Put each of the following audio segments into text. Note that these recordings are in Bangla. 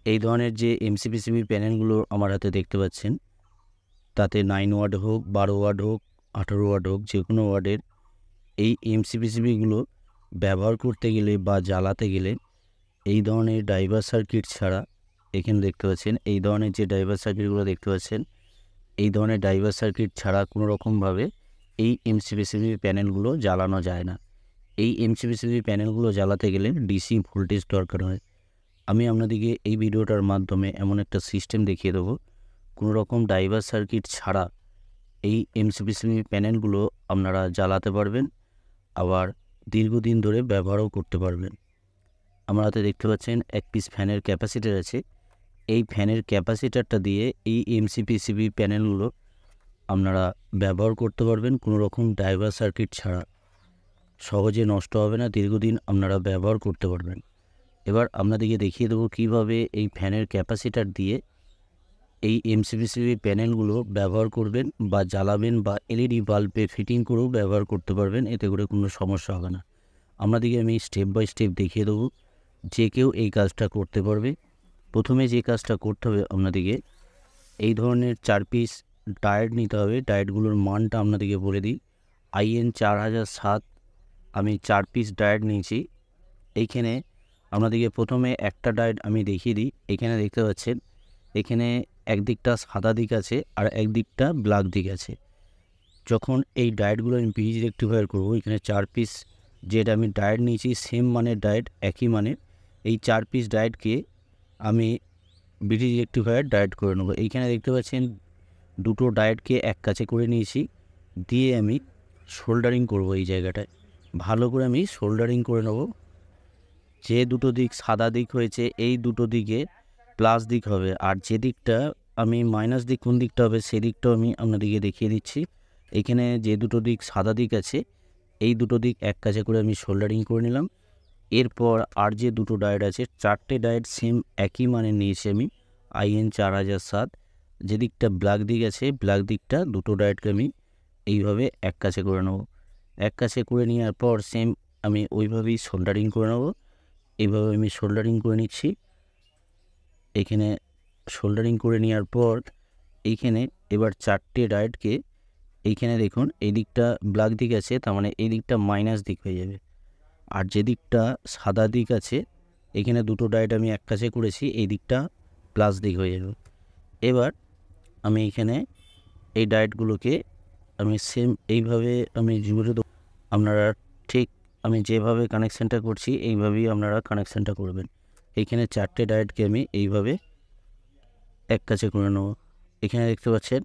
এই ধরনের যে এমসিপিসিবি প্যানেলগুলো আমার হাতে দেখতে পাচ্ছেন, তাতে 9 ওয়াট হোক, 12 ওয়াট হোক, 18 ওয়াট হোক, যে কোনো ওয়াটের এই এমসিপিসিবিগুলো ব্যবহার করতে গেলে বা জ্বালাতে গেলে এই ধরনের ডাইভার সার্কিট ছাড়া, এখানে দেখতে পাচ্ছেন এই ধরনের যে ডাইভার সার্কিটগুলো দেখতে পাচ্ছেন, এই ধরনের ডাইভার সার্কিট ছাড়া কোনো রকমভাবে এই এমসিপিসিবি প্যানেলগুলো জ্বালানো যায় না। এই এমসিপিসিবি প্যানেলগুলো জ্বালাতে গেলে ডিসি ভোল্টেজ দরকার হয়। আমি আপনাদেরকে এই ভিডিওটার মাধ্যমে এমন একটা সিস্টেম দেখিয়ে দেবো, কোনো রকম ডাইভার সার্কিট ছাড়া এই এমসিপিসিবি প্যানেলগুলো আপনারা জ্বালাতে পারবেন, আবার দীর্ঘদিন ধরে ব্যবহারও করতে পারবেন। আমার হাতে দেখতে পাচ্ছেন এক পিস ফ্যানের ক্যাপাসিটার আছে। এই ফ্যানের ক্যাপাসিটারটা দিয়ে এই এমসিপিসিবি প্যানেলগুলো আপনারা ব্যবহার করতে পারবেন কোনো রকম ডাইভার সার্কিট ছাড়া। সহজে নষ্ট হবে না, দীর্ঘদিন আপনারা ব্যবহার করতে পারবেন। এবার আপনাদেরকে দেখিয়ে দেবো কীভাবে এই ফ্যানের ক্যাপাসিটার দিয়ে এই এমসিপিসিবি প্যানেলগুলো ব্যবহার করবেন বা জ্বালাবেন, বা এলইডি বাল্বে ফিটিং করেও ব্যবহার করতে পারবেন, এতে করে কোনো সমস্যা হবে না। আপনাদেরকে আমি স্টেপ বাই স্টেপ দেখিয়ে দেবো, যে কেউ এই কাজটা করতে পারবে। প্রথমে যে কাজটা করতে হবে আপনাদেরকে, এই ধরনের 4 পিস ডায়েট নিতে হবে। ডায়েটগুলোর মানটা আপনাদেরকে বলে দিই। IN 4007 আমি 4 পিস ডায়েট নিয়েছি। এইখানে আপনাদেরকে প্রথমে একটা ডায়েট আমি দেখিয়ে দিই। এখানে দেখতে পাচ্ছেন, এখানে একদিকটা সাদা দিক আছে আর একদিকটা ব্ল্যাক দিক আছে। যখন এই ডায়েটগুলো আমি ব্রিজ রেকটিফায়ার করবো, এখানে 4 পিস যেটা আমি ডায়েট নিয়েছি সেম মানের ডায়েট, একই মানের, এই 4 পিস ডায়েটকে আমি ব্রিজ রেকটিফায়ার ডায়েট করে নেবো। এইখানে দেখতে পাচ্ছেন দুটো ডায়েটকে এক কাছে করে নিয়েছি, দিয়ে আমি সোল্ডারিং করব। এই জায়গাটায় ভালো করে আমি সোল্ডারিং করে নেব। যে দুটো দিক সাদা দিক হয়েছে এই দুটো দিকে প্লাস দিক হবে, আর যে দিকটা আমি মাইনাস দিক কোন দিকটা হবে সেদিকটাও আমি আপনাদেরকে দেখিয়ে দিচ্ছি। এখানে যে দুটো দিক সাদা দিক আছে এই দুটো দিক এক কাছে করে আমি সোল্ডারিং করে নিলাম। এরপর আর যে দুটো ডায়েট আছে, 4টে ডায়েট সেম একই মানে নিয়েছি আমি, IN 4007। যে দিকটা ব্ল্যাক দিক আছে ব্ল্যাক দিকটা দুটো ডায়েটকে আমি এইভাবে এক কাছে করে নেব। এক কাছে করে নেওয়ার পর সেম আমি ওইভাবেই সোল্ডারিং করে নেব। এইভাবে আমি সোল্ডারিং করে নিচ্ছি। এখানে সোল্ডারিং করে নেওয়ার পর এইখানে এবার 4টে ডায়েটকে, এইখানে দেখুন এই দিকটা ব্ল্যাক দিক আছে, তার মানে এই দিকটা মাইনাস দিক হয়ে যাবে। আর যে দিকটা সাদা দিক আছে এখানে দুটো ডায়েট আমি এক কাছে করেছি, এই দিকটা প্লাস দিক হয়ে যাবে। এবার আমি এখানে এই ডায়েটগুলোকে আমি সেম এইভাবে আমি জুড়ে দেবো। আপনারা ঠিক আমি যেভাবে কানেকশানটা করছি এইভাবেই আপনারা কানেকশানটা করবেন। এইখানে 4টে ডায়েটকে আমি এইভাবে এক কাছে করে নেব। এখানে দেখতে পাচ্ছেন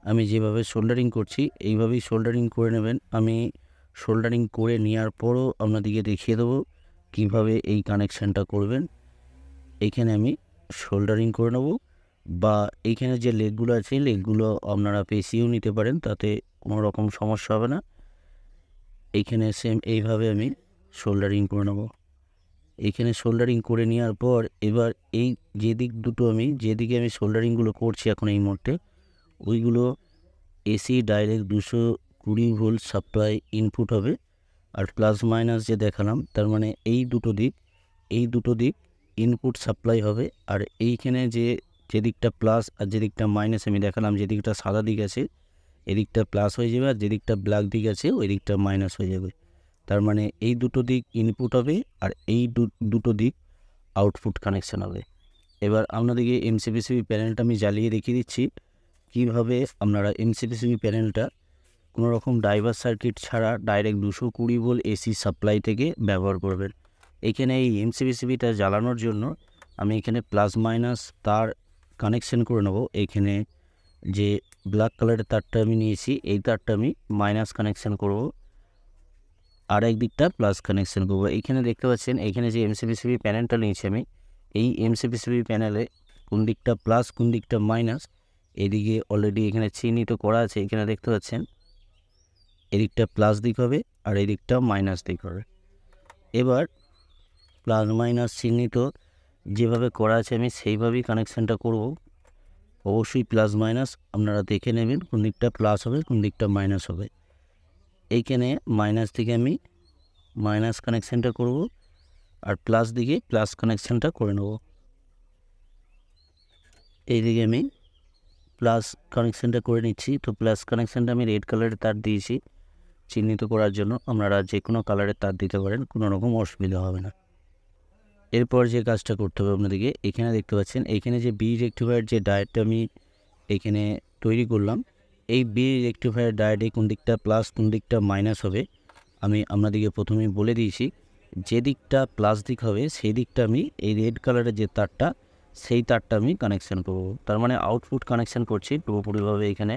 আমি যেভাবে সোল্ডারিং করছি এইভাবেই সোল্ডারিং করে নেবেন। আমি সোল্ডারিং করে নেওয়ার পরও আপনাদেরকে দেখিয়ে দেবো কীভাবে এই কানেকশানটা করবেন। এইখানে আমি সোল্ডারিং করে নেব, বা এইখানে যে লেগগুলো আছে লেগগুলো আপনারা পেঁচিয়েও নিতে পারেন, তাতে কোনো রকম সমস্যা হবে না। এইখানে সেম এইভাবে আমি সোল্ডারিং করে নেব। এইখানে সোল্ডারিং করে নেওয়ার পর এবার এই যে দিক দুটো আমি যেদিকে আমি সোল্ডারিংগুলো করছি এখন এই মুহূর্তে, ওইগুলো AC direct 220 volt supply input হবে। আর প্লাস মাইনাস যে দেখালাম তার মানে এই দুটো দিক ইনপুট সাপ্লাই হবে। আর এইখানে যে দিকটা প্লাস আর যে দিকটা মাইনাস আমি দেখালাম, যে দিকটা সাদা দিক আছে এদিকটা প্লাস হয়ে যাবে, আর যে দিকটা ব্ল্যাক দিক আছে ওই দিকটা মাইনাস হয়ে যাবে। তার মানে এই দুটো দিক ইনপুট হবে আর এই দুটো দিক আউটপুট কানেকশান হবে। এবার আপনাদেরকে এমসিপিসিবি প্যানেলটা আমি জ্বালিয়ে দেখিয়ে দিচ্ছি কীভাবে আপনারা এমসিপিসিবি প্যানেলটা কোনো রকম ডাইভার সার্কিট ছাড়া ডাইরেক্ট 220 ভোল্ট এসি সাপ্লাই থেকে ব্যবহার করবেন। এখানে এই এমসিপিসিবিটা জ্বালানোর জন্য আমি এখানে প্লাস মাইনাস তার কানেকশান করে নেব। এখানে যে ব্ল্যাক কালারের তারটা আমি নিয়েছি এই তারটা আমি মাইনাস কানেকশান করব, আর এক দিকটা প্লাস কানেকশান করব। এইখানে দেখতে পাচ্ছেন এখানে যে এমসিপিসিবি প্যানেলটা নিয়েছি আমি, এই এমসিপিসিবি প্যানেলে কোন দিকটা প্লাস কোন দিকটা মাইনাস এদিকে অলরেডি এখানে চিহ্নিত করা আছে। এখানে দেখতে পাচ্ছেন এদিকটা প্লাস দিক হবে আর এদিকটা মাইনাস দিক হবে। এবার প্লাস মাইনাস চিহ্নিত যেভাবে করা আছে আমি সেইভাবেই কানেকশানটা করব। অবশ্যই প্লাস মাইনাস আপনারা দেখে নেবেন কোন দিকটা প্লাস হবে কোন দিকটা মাইনাস হবে। এইখানে মাইনাস দিকে আমি মাইনাস কানেকশানটা করব আর প্লাস দিকে প্লাস কানেকশানটা করে নেব। এইদিকে আমি প্লাস কানেকশানটা করে নিচ্ছি। তো প্লাস কানেকশানটা আমি রেড কালারের তার দিয়েছি চিহ্নিত করার জন্য। আপনারা যে কোনো কালারের তার দিতে পারেন, কোনো রকম অসুবিধা হবে না। এরপর যে কাজটা করতে হবে আপনাদেরকে, এখানে দেখতে পাচ্ছেন এইখানে যে বি রেক্টিফায়ার যে ডায়োডটা আমি এখানে তৈরি করলাম, এই বি রেক্টিফায়ার ডায়োডে কোন দিকটা প্লাস কোন দিকটা মাইনাস হবে আমি আপনাদেরকে প্রথমেই বলে দিয়েছি। যে দিকটা প্লাস দিক হবে সেই দিকটা আমি এই রেড কালারের যে তারটা সেই তারটা আমি কানেকশান করব। তার মানে আউটপুট কানেকশান করছি পুরোপুরিভাবে। এখানে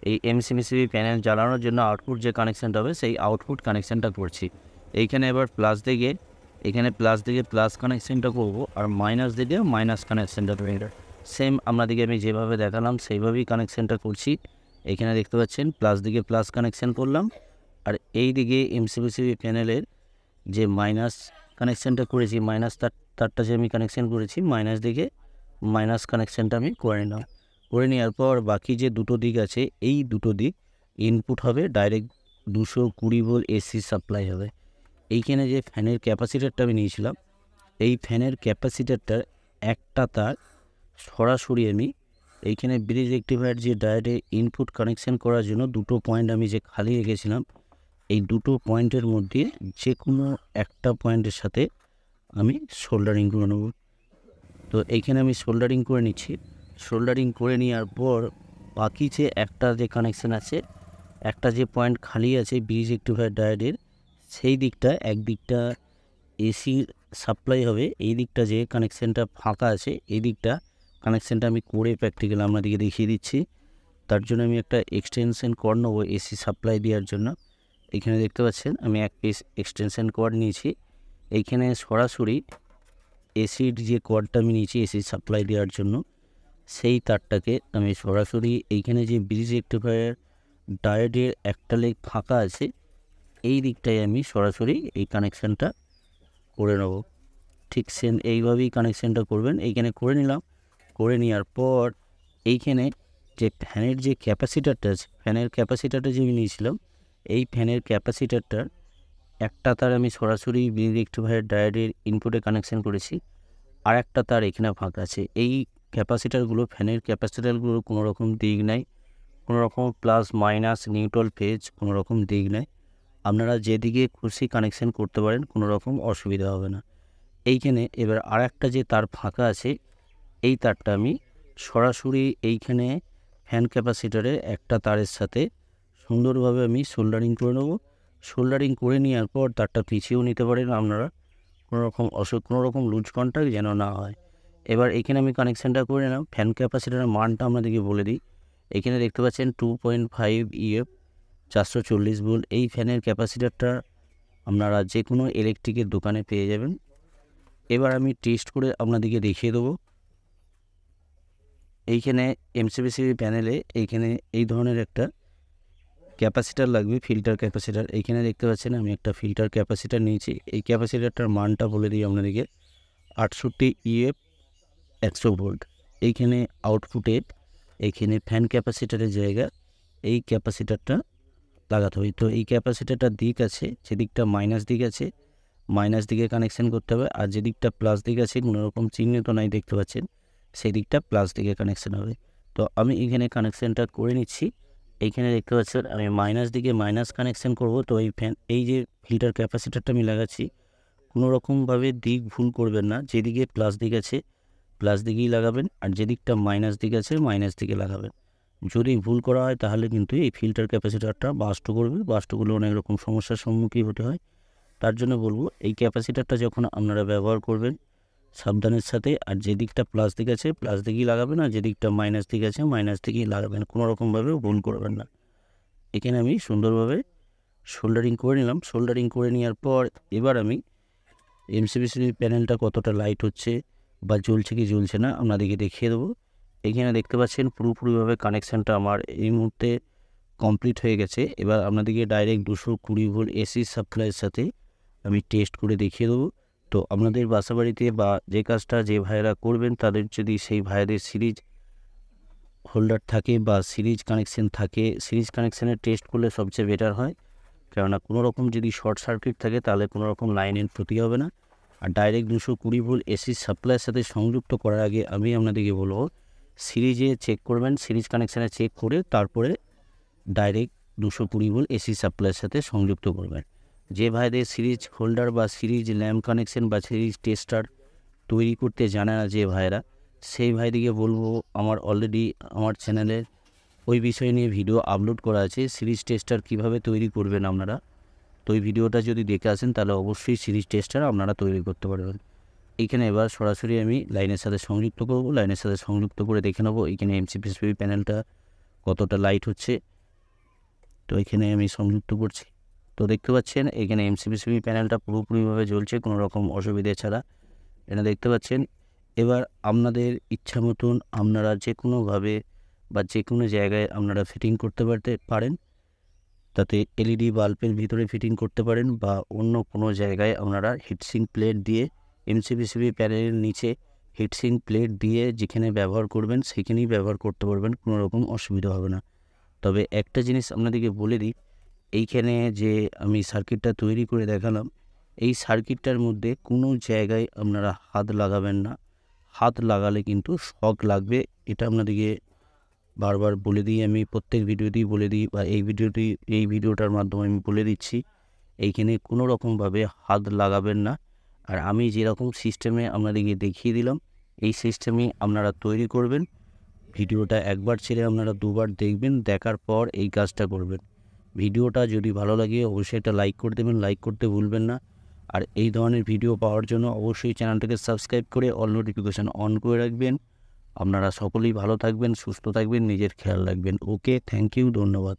এই এমসিবিসিবি প্যানেল জ্বালানোর জন্য আউটপুট যে কানেকশানটা হবে সেই আউটপুট কানেকশানটা করছি। এইখানে এবার প্লাস দিকে এখানে প্লাস দিকে প্লাস কানেকশানটা করব, আর মাইনাস দিকে মাইনাস কানেকশানটা করব। সেম আপনাদেরকে আমি যেভাবে দেখালাম সেইভাবেই কানেকশানটা করছি। এখানে দেখতে পাচ্ছেন প্লাস দিকে প্লাস কানেকশান করলাম, আর এই দিকে এমসিবিসিবি প্যানেলের যে মাইনাস কানেকশানটা করেছি, মাইনাস তারটা যে আমি কানেকশান করেছি মাইনাস দিকে মাইনাস কানেকশানটা আমি করে নিলাম। করে নেওয়ার পর বাকি যে দুটো দিক আছে এই দুটো দিক ইনপুট হবে ডাইরেক্ট 220 ভোল্ট এসি সাপ্লাই হবে। এইখানে যে ফ্যানের ক্যাপাসিটারটা আমি নিয়েছিলাম, এই ফ্যানের ক্যাপাসিটারটার একটা তার সরাসরি আমি এইখানে ব্রিজ রেক্টিফায়ার যে ডায়োডে ইনপুট কানেকশান করার জন্য দুটো পয়েন্ট আমি যে খালি রেখেছিলাম, এই দুটো পয়েন্টের মধ্যে যে কোনো একটা পয়েন্টের সাথে আমি সোল্ডারিং করে নেব। তো এইখানে আমি সোল্ডারিং করে নিচ্ছি। সোল্ডারিং করে নেওয়ার পর বাকি যে একটা যে কানেকশান আছে, একটা যে পয়েন্ট খালি আছে ব্রিজ রেক্টিফায়ার ডায়োডের, সেই দিকটা একদিকটা এসি সাপ্লাই হবে, এই দিকটা যে কানেকশানটা ফাঁকা আছে এই দিকটা কানেকশানটা আমি করে প্র্যাকটিক্যাল আপনাদেরকে দেখিয়ে দিচ্ছি। তার জন্য আমি একটা এক্সটেনশন কর্ড নেবো এসি সাপ্লাই দেওয়ার জন্য। এখানে দেখতে পাচ্ছেন আমি এক পিস এক্সটেনশন কর্ড নিয়েছি। এইখানে সরাসরি এসির যে কর্ডটা আমি নিয়েছি এসি সাপ্লাই দেওয়ার জন্য, সেই তারটাকে আমি সরাসরি এইখানে যে ব্রিজ রেক্টিফায়ার ডায়োডের একটা লেগ ফাঁকা আছে এই দিকটায় আমি সরাসরি এই কানেকশানটা করে নেব। ঠিক সেম এইভাবেই কানেকশানটা করবেন। এইখানে করে নিলাম। করে নেওয়ার পর এইখানে যে ফ্যানের যে ক্যাপাসিটারটা আছে, ফ্যানের ক্যাপাসিটারটা যে আমি নিয়েছিলাম, এই ফ্যানের ক্যাপাসিটারটার একটা তার আমি সরাসরি ব্রিজ রেক্টিফায়ার ডায়োডের ইনপুটে কানেকশান করেছি, আর একটা তার এখানে ফাঁকা আছে। এই ক্যাপাসিটারগুলো ফ্যানের ক্যাপাসিটারগুলো কোনো রকম দিক নাই, কোনো রকম প্লাস মাইনাস নিউট্রাল ফেজ কোনো রকম দিক নাই। আপনারা যেদিকে খুশি কানেকশান করতে পারেন, কোনো রকম অসুবিধা হবে না। এইখানে এবার আর একটা যে তার ফাঁকা আছে এই তারটা আমি সরাসরি এইখানে ফ্যান ক্যাপাসিটারের একটা তারের সাথে সুন্দরভাবে আমি সোল্ডারিং করে নেব। সোল্ডারিং করে নেওয়ার পর তারটা পিছিয়েও নিতে পারেন আপনারা, কোনো রকম লুজ কন্ট্যাক্ট যেন না হয়। এবার এখানে আমি কানেকশানটা করে নিলাম। ফ্যান ক্যাপাসিটারের মানটা আপনাদেরকে বলে দিই। এখানে দেখতে পাচ্ছেন 2.5 EF 440 ভোল্ট। এই ফ্যানের ক্যাপাসিটারটা আপনারা যে কোনো ইলেকট্রিকের দোকানে পেয়ে যাবেন। এবার আমি টেস্ট করে আপনাদেরকে দেখিয়ে দেবো। এইখানে এমসিবিসিবি প্যানেলে এইখানে এই ধরনের একটা ক্যাপাসিটার লাগবে, ফিল্টার ক্যাপাসিটার। এইখানে দেখতে পাচ্ছেন আমি একটা ফিল্টার ক্যাপাসিটার নিয়েছি। এই ক্যাপাসিটারটার মানটা বলে দিই আপনাদেরকে, 68 EF 100 ভোল্ট। এইখানে আউটপুটে এইখানে ফ্যান ক্যাপাসিটারের জায়গা এই ক্যাপাসিটারটা লাগাতে হবে। তো এই ক্যাপাসিটারটার দিক আছে, যেদিকটা মাইনাস দিক আছে মাইনাস দিকে কানেকশান করতে হবে, আর যে দিকটা প্লাস দিক আছে কোনো রকম চিহ্নিত নাই দেখতে পাচ্ছেন, সেই দিকটা প্লাস দিকে কানেকশান হবে। তো আমি এখানে কানেকশানটা করে নিচ্ছি। এইখানে দেখতে পাচ্ছেন আমি মাইনাস দিকে মাইনাস কানেকশান করব। তো এই যে ফিল্টার ক্যাপাসিটারটা আমি লাগাচ্ছি, কোনো রকমভাবে দিক ভুল করবেন না। যেদিকে প্লাস দিক আছে প্লাস দিকেই লাগাবেন, আর যেদিকটা মাইনাস দিক আছে মাইনাস দিকে লাগাবেন। যদি ভুল করা হয় তাহলে কিন্তু এই ফিল্টার ক্যাপাসিটারটা বাস্ট করবে, বাস্ট করলে অনেক রকম সমস্যার সম্মুখীন হতে হয়। তার জন্য বলবো এই ক্যাপাসিটারটা যখন আপনারা ব্যবহার করবেন সাবধানের সাথে, আর যেদিকটা প্লাস দিক আছে প্লাস দিকেই লাগাবেন, আর যেদিকটা মাইনাস দিক আছে মাইনাস দিকেই লাগাবেন, কোনো রকমভাবে ভুল করবেন না। এখানে আমি সুন্দরভাবে সোল্ডারিং করে নিলাম। সোল্ডারিং করে নেওয়ার পর এবার আমি এমসিবিসি প্যানেলটা কতটা লাইট হচ্ছে বা জ্বলছে কি জ্বলছে না আপনাদেরকে দেখিয়ে দেবো। এখানে দেখতে পাচ্ছেন পুরোপুরিভাবে কানেকশানটা আমার এই মুহূর্তে কমপ্লিট হয়ে গেছে। এবার আপনাদেরকে ডাইরেক্ট 220 ভোল্ট এসি সাপ্লাইয়ের সাথে আমি টেস্ট করে দেখিয়ে দেবো। তো আপনাদের বাসাবাড়িতে বা যে কাজটা যে ভাইয়েরা করবেন তাদের যদি সেই ভাইদের সিরিজ হোল্ডার থাকে বা সিরিজ কানেকশান থাকে, সিরিজ কানেকশানের টেস্ট করলে সবচেয়ে বেটার হয়। কেননা কোনো রকম যদি শর্ট সার্কিট থাকে তাহলে কোনো রকম লাইনের ক্ষতি হবে না। আর ডাইরেক্ট 220 ভোল্ট এসি সাপ্লাইয়ের সাথে সংযুক্ত করার আগে আমি আপনাদেরকে বলবো সিরিজে চেক করবেন, সিরিজ কানেকশানে চেক করে তারপরে ডাইরেক্ট 220 ভোল্ট এসি সাপ্লাইয়ের সাথে সংযুক্ত করবেন। যে ভাইদের সিরিজ হোল্ডার বা সিরিজ ল্যাম্প কানেকশন বা সিরিজ টেস্টার তৈরি করতে জানে না যে ভাইরা, সেই ভাইদিকে বলবো আমার অলরেডি আমার চ্যানেলে ওই বিষয় নিয়ে ভিডিও আপলোড করা আছে, সিরিজ টেস্টার কিভাবে তৈরি করবেন আপনারা। তো ওই ভিডিওটা যদি দেখে আসেন তাহলে অবশ্যই সিরিজ টেস্টার আপনারা তৈরি করতে পারবেন। এইখানে এবার সরাসরি আমি লাইনের সাথে সংযুক্ত করব, লাইনের সাথে সংযুক্ত করে দেখে নেবো এইখানে এমসিপিসিবি প্যানেলটা কতটা লাইট হচ্ছে। তো এখানে আমি সংযুক্ত করছি, তো দেখতে পাচ্ছেন এখানে এমসিপিসিবি প্যানেলটা পুরোপুরিভাবে জ্বলছে কোনো রকম অসুবিধা ছাড়া, এটা দেখতে পাচ্ছেন। এবার আপনাদের ইচ্ছা মতন আপনারা যে কোনোভাবে বা যে কোনো জায়গায় আপনারা ফিটিং করতে পারেন, তাতে এলইডি বাল্বের ভিতরে ফিটিং করতে পারেন বা অন্য কোনো জায়গায় আপনারা হিটসিঙ্ক প্লেট দিয়ে এমসিপিসিবি প্যানেলের নিচে হিটসিঙ্ক প্লেট দিয়ে যেখানে ব্যবহার করবেন সেখানেই ব্যবহার করতে পারবেন, কোনো রকম অসুবিধা হবে না। তবে একটা জিনিস আপনাদেরকে বলে দিই, এইখানে যে আমি সার্কিটটা তৈরি করে দেখালাম, এই সার্কিটটার মধ্যে কোনো জায়গায় আপনারা হাত লাগাবেন না, হাত লাগালে কিন্তু শক লাগবে। এটা আপনাদেরকে বারবার বলে দিই, আমি প্রত্যেক ভিডিওতেই বলে দিই বা এই ভিডিওটার মাধ্যমে আমি বলে দিচ্ছি, এইখানে কোনো রকমভাবে হাত লাগাবেন না। আর আমি যেরকম সিস্টেমে আপনাদেরকে দেখিয়ে দিলাম এই সিস্টেমে আপনারা তৈরি করবেন। ভিডিওটা একবার ছেড়ে আপনারা দুবার দেখবেন, দেখার পর এই কাজটা করবেন। ভিডিওটা যদি ভালো লাগে অবশ্যই একটা লাইক করে দেবেন, লাইক করতে ভুলবেন না। আর এই ধরনের ভিডিও পাওয়ার জন্য অবশ্যই চ্যানেলটাকে সাবস্ক্রাইব করে অল নোটিফিকেশান অন করে রাখবেন। আপনারা সকলেই ভালো থাকবেন, সুস্থ থাকবেন, নিজের খেয়াল রাখবেন। ওকে, থ্যাংক ইউ, ধন্যবাদ।